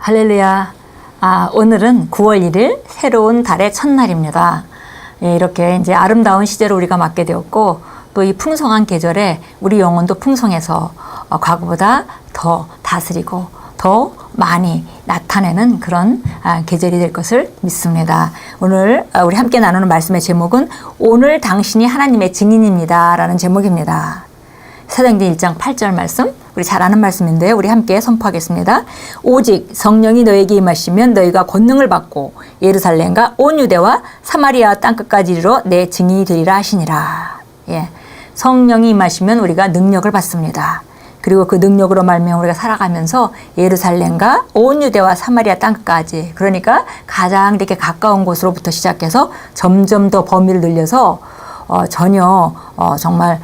할렐루야. 오늘은 9월 1일 새로운 달의 첫날입니다. 이렇게 이제 아름다운 시제를 우리가 맞게 되었고, 또 이 풍성한 계절에 우리 영혼도 풍성해서 과거보다 더 다스리고 더 많이 나타내는 그런 계절이 될 것을 믿습니다. 오늘 우리 함께 나누는 말씀의 제목은 오늘 당신이 하나님의 증인입니다 라는 제목입니다. 사도행전 1장 8절 말씀, 우리 잘 아는 말씀인데요. 우리 함께 선포하겠습니다. 오직 성령이 너에게 임하시면 너희가 권능을 받고 예루살렘과 온 유대와 사마리아 땅끝까지 이르러 내 증인이 되리라 하시니라. 예, 성령이 임하시면 우리가 능력을 받습니다. 그리고 그 능력으로 말미암아 우리가 살아가면서 예루살렘과 온 유대와 사마리아 땅끝까지, 그러니까 가장 이렇게 가까운 곳으로부터 시작해서 점점 더 범위를 늘려서 전혀 정말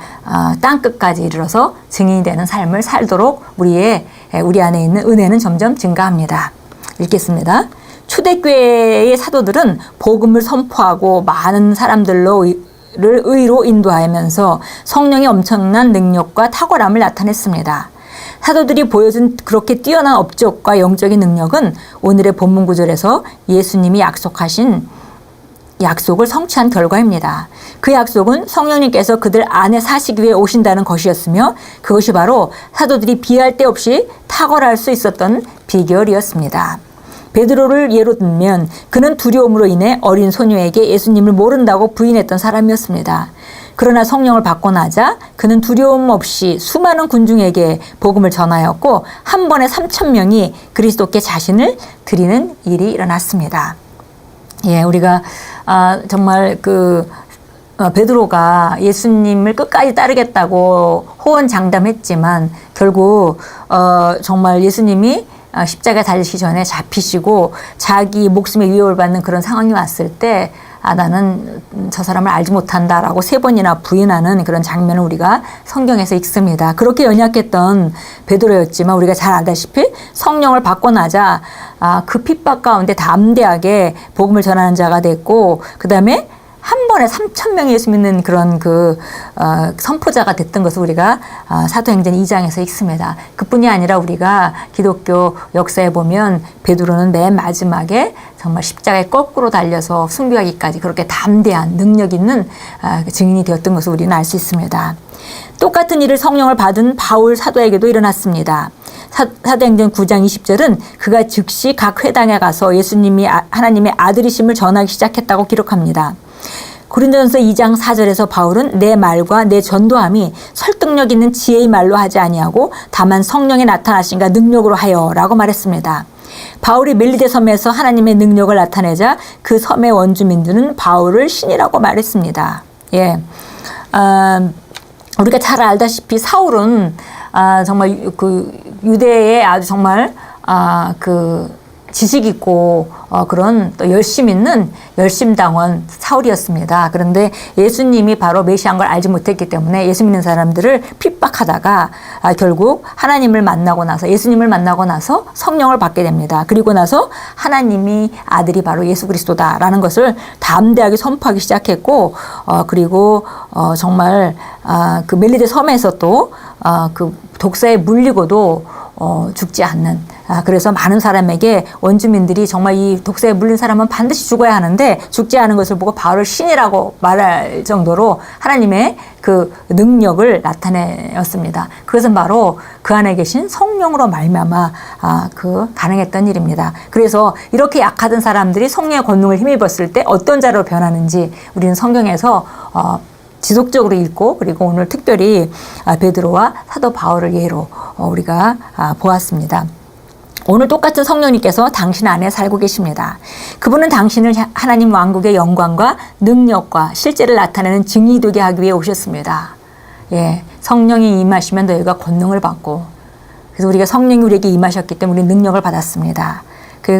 땅끝까지 이르러서 증인이 되는 삶을 살도록 우리 안에 있는 은혜는 점점 증가합니다. 읽겠습니다. 초대교회의 사도들은 복음을 선포하고 많은 사람들을 의로 인도하면서 성령의 엄청난 능력과 탁월함을 나타냈습니다. 사도들이 보여준 그렇게 뛰어난 업적과 영적인 능력은 오늘의 본문 구절에서 예수님이 약속하신 약속을 성취한 결과입니다. 그 약속은 성령님께서 그들 안에 사시기 위해 오신다는 것이었으며, 그것이 바로 사도들이 비할 데 없이 탁월할 수 있었던 비결이었습니다. 베드로를 예로 들면 그는 두려움으로 인해 어린 소녀에게 예수님을 모른다고 부인했던 사람이었습니다. 그러나 성령을 받고 나자 그는 두려움 없이 수많은 군중에게 복음을 전하였고, 한 번에 3,000명이 그리스도께 자신을 드리는 일이 일어났습니다. 예, 우리가 정말 베드로가 예수님을 끝까지 따르겠다고 호언장담했지만 결국 정말 예수님이 십자가에 달리시기 전에 잡히시고 자기 목숨의 위협을 받는 그런 상황이 왔을 때 나는 저 사람을 알지 못한다라고 3번이나 부인하는 그런 장면을 우리가 성경에서 읽습니다. 그렇게 연약했던 베드로였지만 우리가 잘 알다시피 성령을 받고 나자 그 핍박 가운데 담대하게 복음을 전하는 자가 됐고, 그 다음에 한 번에 3,000명이 예수 믿는 그런 선포자가 됐던 것을 우리가 사도행전 2장에서 읽습니다. 그뿐이 아니라 우리가 기독교 역사에 보면 베드로는 맨 마지막에 정말 십자가에 거꾸로 달려서 순교하기까지 그렇게 담대한 능력 있는 증인이 되었던 것을 우리는 알 수 있습니다. 똑같은 일을 성령을 받은 바울 사도에게도 일어났습니다. 사도행전 9장 20절은 그가 즉시 각 회당에 가서 예수님이 하나님의 아들이심을 전하기 시작했다고 기록합니다. 고린도전서 2장 4절에서 바울은 내 말과 내 전도함이 설득력 있는 지혜의 말로 하지 아니하고 다만 성령의 나타나심과 능력으로 하여 라고 말했습니다. 바울이 멜리데 섬에서 하나님의 능력을 나타내자 그 섬의 원주민들은 바울을 신이라고 말했습니다. 예, 우리가 잘 알다시피 사울은 정말 유대에 아주 정말 지식 있고 그런 또 열심 있는 열심당원 사울이었습니다. 그런데 예수님이 바로 메시아인 걸 알지 못했기 때문에 예수 믿는 사람들을 핍박하다가 결국 예수님을 만나고 나서 성령을 받게 됩니다. 그리고 나서 하나님이 아들이 바로 예수 그리스도다라는 것을 담대하게 선포하기 시작했고, 그리고 정말 그 멜리데 섬에서 또 그 독사에 물리고도 죽지 않는, 그래서 많은 사람에게 원주민들이 정말 이 독사에 물린 사람은 반드시 죽어야 하는데 죽지 않은 것을 보고 바울을 신이라고 말할 정도로 하나님의 그 능력을 나타내었습니다. 그것은 바로 그 안에 계신 성령으로 말미암아 가능했던 일입니다. 그래서 이렇게 약하던 사람들이 성령의 권능을 힘입었을 때 어떤 자로 변하는지 우리는 성경에서 지속적으로 읽고, 그리고 오늘 특별히 베드로와 사도 바울을 예로 우리가 보았습니다. 오늘 똑같은 성령님께서 당신 안에 살고 계십니다. 그분은 당신을 하나님 왕국의 영광과 능력과 실제를 나타내는 증인이 되게 하기 위해 오셨습니다. 예, 성령이 임하시면 너희가 권능을 받고, 그래서 우리가 성령이 우리에게 임하셨기 때문에 우리 능력을 받았습니다.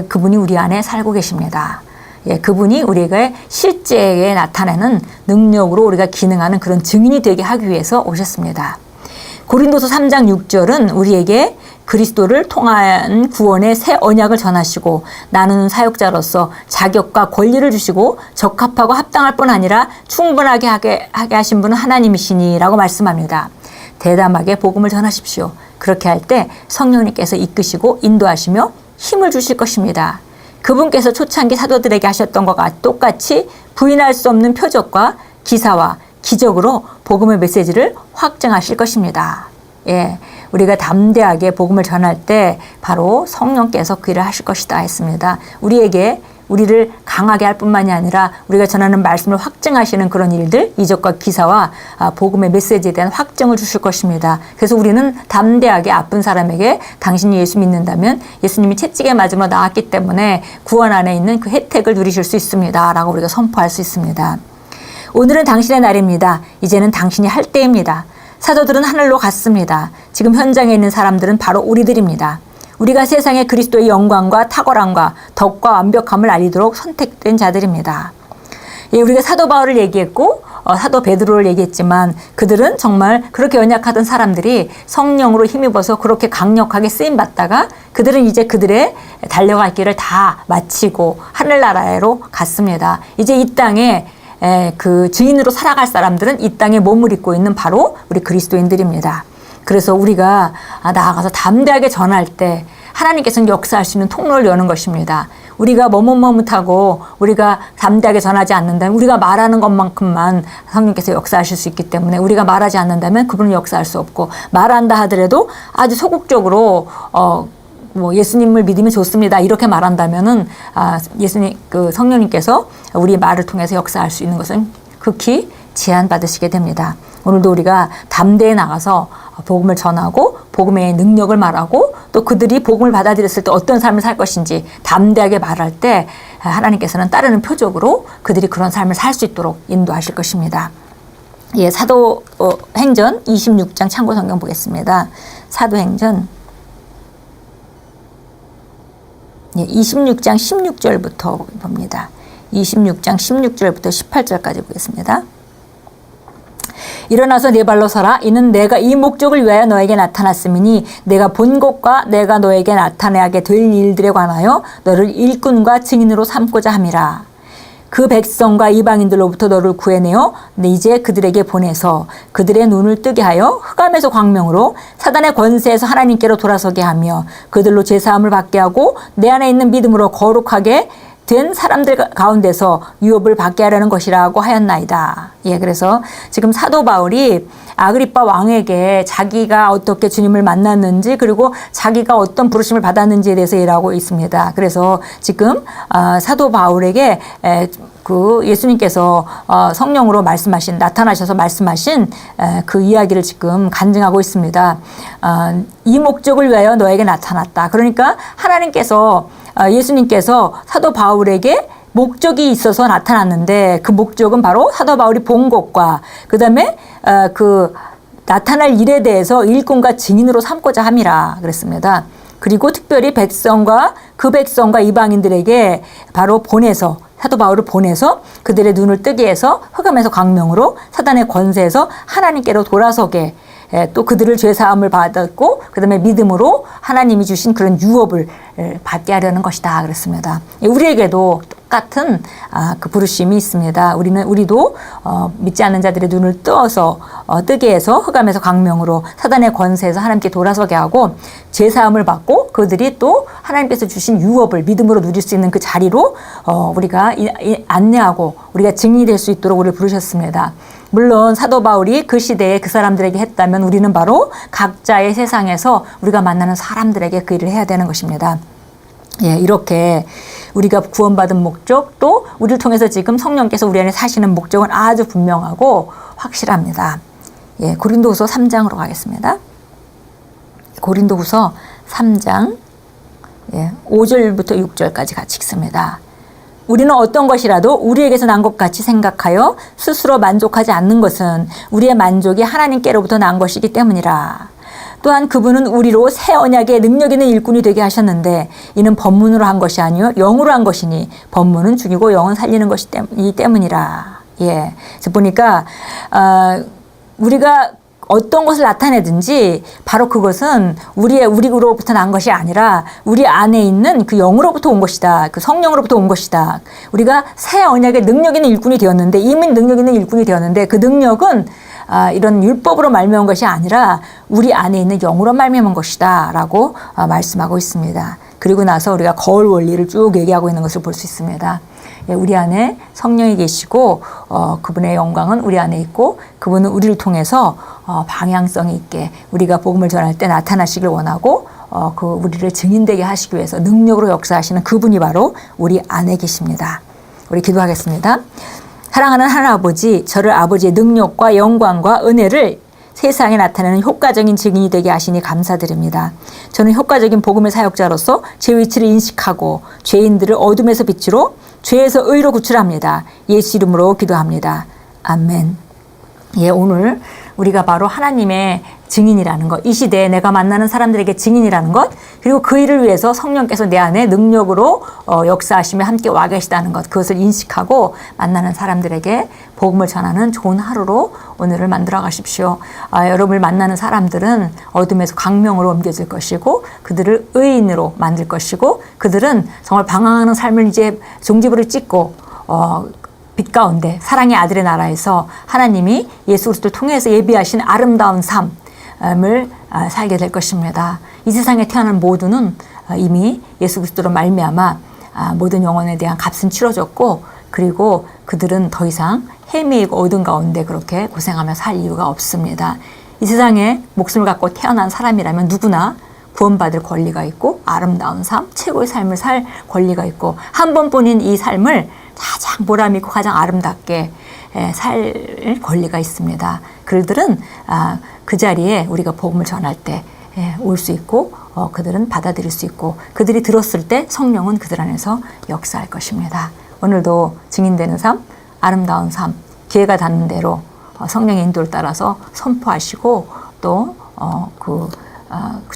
그분이 우리 안에 살고 계십니다. 예, 그분이 우리에게 실제에 나타내는 능력으로 우리가 기능하는 그런 증인이 되게 하기 위해서 오셨습니다. 고린도서 3장 6절은 우리에게 그리스도를 통한 구원의 새 언약을 전하시고 나누는 사역자로서 자격과 권리를 주시고 적합하고 합당할 뿐 아니라 충분하게 하게 하신 분은 하나님이시니 라고 말씀합니다. 대담하게 복음을 전하십시오. 그렇게 할 때 성령님께서 이끄시고 인도하시며 힘을 주실 것입니다. 그분께서 초창기 사도들에게 하셨던 것과 똑같이 부인할 수 없는 표적과 기사와 기적으로 복음의 메시지를 확증하실 것입니다. 예, 우리가 담대하게 복음을 전할 때 바로 성령께서 그 일을 하실 것이다 했습니다. 우리를 강하게 할 뿐만이 아니라 우리가 전하는 말씀을 확증하시는 그런 일들, 이적과 기사와 복음의 메시지에 대한 확증을 주실 것입니다. 그래서 우리는 담대하게 아픈 사람에게 당신이 예수 믿는다면 예수님이 채찍에 맞으러 나왔기 때문에 구원 안에 있는 그 혜택을 누리실 수 있습니다. 라고 우리가 선포할 수 있습니다. 오늘은 당신의 날입니다. 이제는 당신이 할 때입니다. 사도들은 하늘로 갔습니다. 지금 현장에 있는 사람들은 바로 우리들입니다. 우리가 세상에 그리스도의 영광과 탁월함과 덕과 완벽함을 알리도록 선택된 자들입니다. 예, 우리가 사도 바울을 얘기했고 사도 베드로를 얘기했지만 그들은 정말 그렇게 연약하던 사람들이 성령으로 힘입어서 그렇게 강력하게 쓰임받다가 그들은 이제 그들의 달려갈 길을 다 마치고 하늘나라로 갔습니다. 이제 이 땅에 그 증인으로 살아갈 사람들은 이 땅에 몸을 입고 있는 바로 우리 그리스도인들입니다. 그래서 우리가 나아가서 담대하게 전할 때 하나님께서는 역사할 수 있는 통로를 여는 것입니다. 우리가 머뭇머뭇하고 우리가 담대하게 전하지 않는다면 우리가 말하는 것만큼만 성령께서 역사하실 수 있기 때문에 우리가 말하지 않는다면 그분은 역사할 수 없고 말한다 하더라도 아주 소극적으로 예수님을 믿으면 좋습니다. 이렇게 말한다면은 예수님 그 성령님께서 우리 말을 통해서 역사할 수 있는 것은 극히 제한받으시게 됩니다. 오늘도 우리가 담대히 나가서 복음을 전하고 복음의 능력을 말하고 또 그들이 복음을 받아들였을 때 어떤 삶을 살 것인지 담대하게 말할 때 하나님께서는 따르는 표적으로 그들이 그런 삶을 살 수 있도록 인도하실 것입니다. 예, 사도행전 26장 참고 성경 보겠습니다. 사도행전 26장 16절부터 봅니다. 26장 16절부터 18절까지 보겠습니다. 일어나서 네 발로 서라. 이는 내가 이 목적을 위하여 너에게 나타났음이니 내가 본 것과 내가 너에게 나타내게 될 일들에 관하여 너를 일꾼과 증인으로 삼고자 함이라. 그 백성과 이방인들로부터 너를 구해내어 이제 그들에게 보내서 그들의 눈을 뜨게 하여 흑암에서 광명으로 사단의 권세에서 하나님께로 돌아서게 하며 그들로 제사함을 받게 하고 내 안에 있는 믿음으로 거룩하게 된 사람들 가운데서 유업을 받게 하려는 것이라고 하였나이다. 예, 그래서 지금 사도 바울이 아그리빠 왕에게 자기가 어떻게 주님을 만났는지 그리고 자기가 어떤 부르심을 받았는지에 대해서 일하고 있습니다. 그래서 지금 사도 바울에게 그 예수님께서 성령으로 나타나셔서 말씀하신 그 이야기를 지금 간증하고 있습니다. 이 목적을 위하여 너에게 나타났다. 그러니까 하나님께서 예수님께서 사도 바울에게 목적이 있어서 나타났는데 그 목적은 바로 사도 바울이 본 것과 그 다음에 그 나타날 일에 대해서 일꾼과 증인으로 삼고자 함이라 그랬습니다. 그리고 특별히 그 백성과 이방인들에게 바로 사도 바울을 보내서 그들의 눈을 뜨게 해서 흑암에서 광명으로 사단의 권세에서 하나님께로 돌아서게 또 그들을 죄사함을 받았고 그다음에 믿음으로 하나님이 주신 그런 유업을 받게 하려는 것이다 그랬습니다. 우리에게도 똑같은 그 부르심이 있습니다. 우리도 믿지 않는 자들의 눈을 뜨게 해서 흑암에서 광명으로 사단의 권세에서 하나님께 돌아서게 하고 죄사함을 받고 그들이 또 하나님께서 주신 유업을 믿음으로 누릴 수 있는 그 자리로 우리가 안내하고 우리가 증인이 될 수 있도록 우리를 부르셨습니다. 물론 사도 바울이 그 시대에 그 사람들에게 했다면 우리는 바로 각자의 세상에서 우리가 만나는 사람들에게 그 일을 해야 되는 것입니다. 예, 이렇게 우리가 구원받은 목적 또 우리를 통해서 지금 성령께서 우리 안에 사시는 목적은 아주 분명하고 확실합니다. 예, 고린도후서 3장으로 가겠습니다. 고린도후서 3장 5절부터 6절까지 같이 읽습니다. 우리는 어떤 것이라도 우리에게서 난 것 같이 생각하여 스스로 만족하지 않는 것은 우리의 만족이 하나님께로부터 난 것이기 때문이라. 또한 그분은 우리로 새 언약의 능력 있는 일꾼이 되게 하셨는데 이는 법문으로 한 것이 아니요 영으로 한 것이니 법문은 죽이고 영은 살리는 것이기 때문이라. 예, 그래서 보니까 우리가 어떤 것을 나타내든지 바로 그것은 우리로부터 난 것이 아니라 우리 안에 있는 그 영으로부터 온 것이다. 그 성령으로부터 온 것이다. 우리가 새 언약의 능력 있는 일꾼이 되었는데 이미 능력 있는 일꾼이 되었는데 그 능력은 이런 율법으로 말미암은 것이 아니라 우리 안에 있는 영으로 말미암은 것이다 라고 말씀하고 있습니다. 그리고 나서 우리가 거울 원리를 쭉 얘기하고 있는 것을 볼 수 있습니다. 예, 우리 안에 성령이 계시고 그분의 영광은 우리 안에 있고 그분은 우리를 통해서 방향성이 있게 우리가 복음을 전할 때 나타나시길 원하고 그 우리를 증인되게 하시기 위해서 능력으로 역사하시는 그분이 바로 우리 안에 계십니다. 우리 기도하겠습니다. 사랑하는 하나아버지, 저를 아버지의 능력과 영광과 은혜를 세상에 나타내는 효과적인 증인이 되게 하시니 감사드립니다. 저는 효과적인 복음의 사역자로서 제 위치를 인식하고 죄인들을 어둠에서 빛으로 죄에서 의로 구출합니다. 예수 이름으로 기도합니다. 아멘. 예, 오늘 우리가 바로 하나님의 증인이라는 것, 이 시대에 내가 만나는 사람들에게 증인이라는 것, 그리고 그 일을 위해서 성령께서 내 안에 능력으로 역사하시며 함께 와 계시다는 것, 그것을 인식하고 만나는 사람들에게 복음을 전하는 좋은 하루로 오늘을 만들어 가십시오. 여러분을 만나는 사람들은 어둠에서 광명으로 옮겨질 것이고 그들을 의인으로 만들 것이고 그들은 정말 방황하는 삶을 이제 종지부를 찍고 빛 가운데 사랑의 아들의 나라에서 하나님이 예수 그리스도를 통해서 예비하신 아름다운 삶을 살게 될 것입니다. 이 세상에 태어난 모두는 이미 예수 그리스도로 말미암아 모든 영혼에 대한 값은 치러졌고 그리고 그들은 더 이상 헤매이고 어둠 가운데 그렇게 고생하며 살 이유가 없습니다. 이 세상에 목숨을 갖고 태어난 사람이라면 누구나 구원받을 권리가 있고 아름다운 삶, 최고의 삶을 살 권리가 있고 한 번뿐인 이 삶을 가장 보람있고 가장 아름답게 살 권리가 있습니다. 그들은 그 자리에 우리가 복음을 전할 때 올 수 있고 그들은 받아들일 수 있고 그들이 들었을 때 성령은 그들 안에서 역사할 것입니다. 오늘도 증인되는 삶, 아름다운 삶, 기회가 닿는 대로 성령의 인도를 따라서 선포하시고 또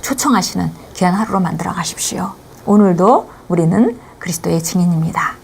초청하시는 귀한 하루로 만들어 가십시오. 오늘도 우리는 그리스도의 증인입니다.